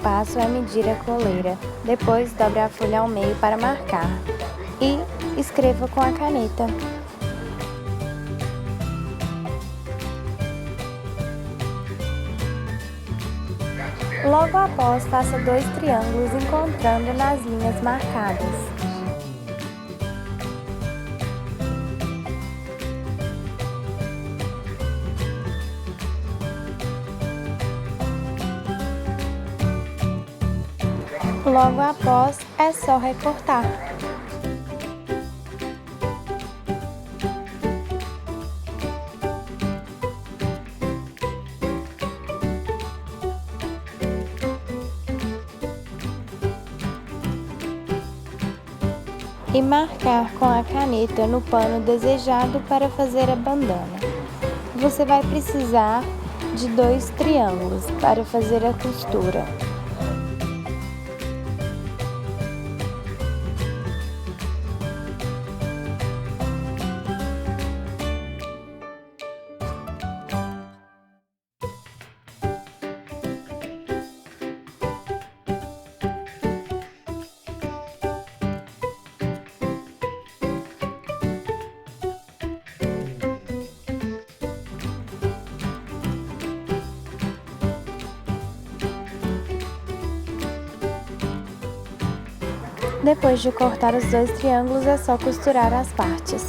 passo é medir a coleira. Depois, dobre a folha ao meio para marcar. E escreva com a caneta. Logo após, faça 2 triângulos encontrando nas linhas marcadas. Logo após, é só recortar. E marcar com a caneta no pano desejado para fazer a bandana. Você vai precisar de 2 triângulos para fazer a costura. Depois de cortar os 2 triângulos, é só costurar as partes.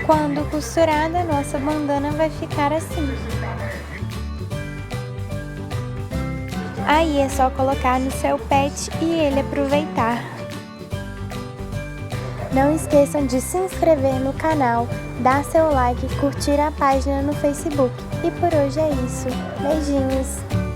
Quando costurada, nossa bandana vai ficar assim. Aí é só colocar no seu pet e ele aproveitar. Não esqueçam de se inscrever no canal, dar seu like e curtir a página no Facebook. E por hoje é isso. Beijinhos!